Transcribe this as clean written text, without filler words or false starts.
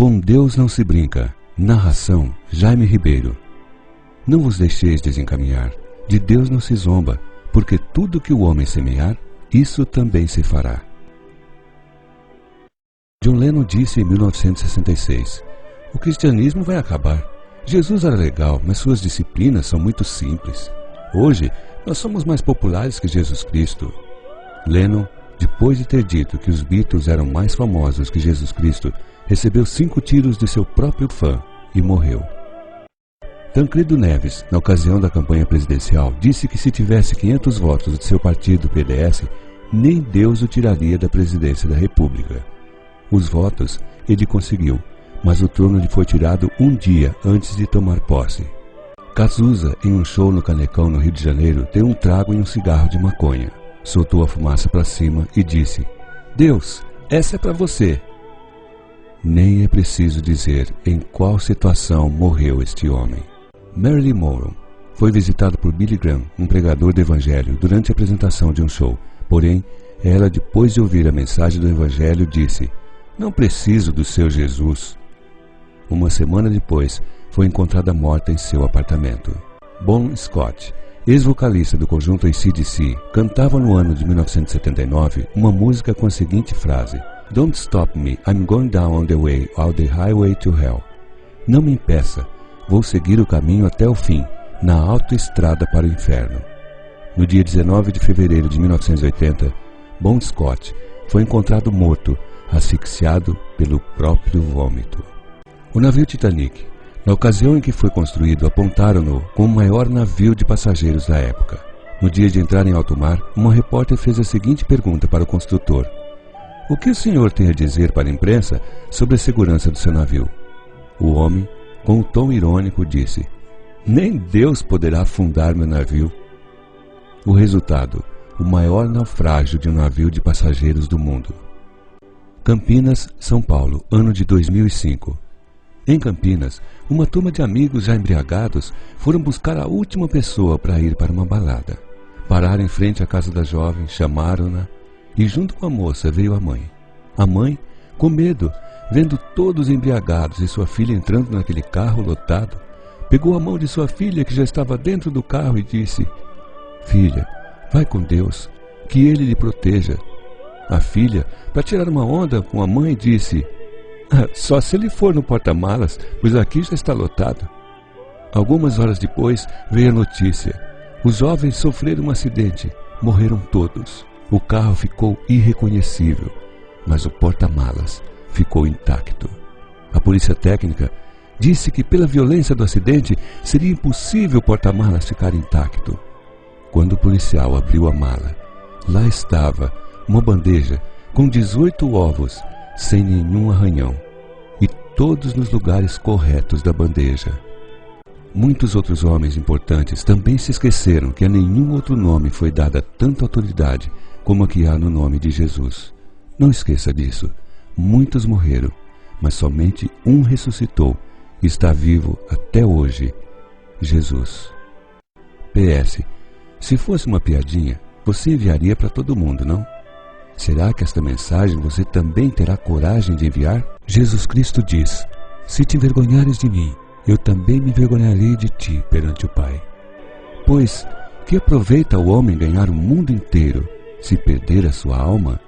Com Deus não se brinca. Narração: Jaime Ribeiro. Não vos deixeis desencaminhar. De Deus não se zomba, porque tudo que o homem semear, isso também se fará. John Lennon disse em 1966: o cristianismo vai acabar. Jesus era legal, mas suas disciplinas são muito simples. Hoje, nós somos mais populares que Jesus Cristo. Lennon, depois de ter dito que os Beatles eram mais famosos que Jesus Cristo, recebeu 5 tiros de seu próprio fã e morreu. Tancredo Neves, na ocasião da campanha presidencial, disse que se tivesse 500 votos de seu partido PDS, nem Deus o tiraria da presidência da República. Os votos ele conseguiu, mas o trono lhe foi tirado um dia antes de tomar posse. Cazuza, em um show no Canecão, no Rio de Janeiro, deu um trago e um cigarro de maconha. Soltou a fumaça para cima e disse: Deus, essa é para você. Nem é preciso dizer em qual situação morreu este homem. Marilyn Monroe foi visitada por Billy Graham, um pregador do Evangelho, durante a apresentação de um show. Porém, ela, depois de ouvir a mensagem do Evangelho, disse: não preciso do seu Jesus. Uma semana depois, foi encontrada morta em seu apartamento. Bon Scott, ex-vocalista do conjunto AC/DC, cantava no ano de 1979 uma música com a seguinte frase: Don't stop me, I'm going down on the way, all the highway to hell. Não me impeça, vou seguir o caminho até o fim, na autoestrada para o inferno. No dia 19 de fevereiro de 1980, Bon Scott foi encontrado morto, asfixiado pelo próprio vômito. O navio Titanic, na ocasião em que foi construído, apontaram-no como o maior navio de passageiros da época. No dia de entrar em alto mar, uma repórter fez a seguinte pergunta para o construtor: o que o senhor tem a dizer para a imprensa sobre a segurança do seu navio? O homem, com um tom irônico, disse: nem Deus poderá afundar meu navio. O resultado: o maior naufrágio de um navio de passageiros do mundo. Campinas, São Paulo, ano de 2005. Em Campinas, uma turma de amigos já embriagados foram buscar a última pessoa para ir para uma balada. Pararam em frente à casa da jovem, chamaram-na e junto com a moça veio a mãe. A mãe, com medo, vendo todos embriagados e sua filha entrando naquele carro lotado, pegou a mão de sua filha que já estava dentro do carro e disse: filha, vai com Deus, que Ele lhe proteja. A filha, para tirar uma onda com a mãe, disse: só se ele for no porta-malas, pois aqui já está lotado. Algumas horas depois veio a notícia: os jovens sofreram um acidente, morreram todos. O carro ficou irreconhecível, mas o porta-malas ficou intacto. A polícia técnica disse que pela violência do acidente seria impossível o porta-malas ficar intacto. Quando o policial abriu a mala, lá estava uma bandeja com 18 ovos, sem nenhum arranhão, e todos nos lugares corretos da bandeja. Muitos outros homens importantes também se esqueceram que a nenhum outro nome foi dada tanta autoridade como a que há no nome de Jesus. Não esqueça disso. Muitos morreram, mas somente um ressuscitou e está vivo até hoje: Jesus. PS. Se fosse uma piadinha, você enviaria para todo mundo, não? Será que esta mensagem você também terá coragem de enviar? Jesus Cristo diz: se te envergonhares de mim, eu também me envergonharei de ti perante o Pai. Pois, que aproveita o homem ganhar o mundo inteiro, se perder a sua alma?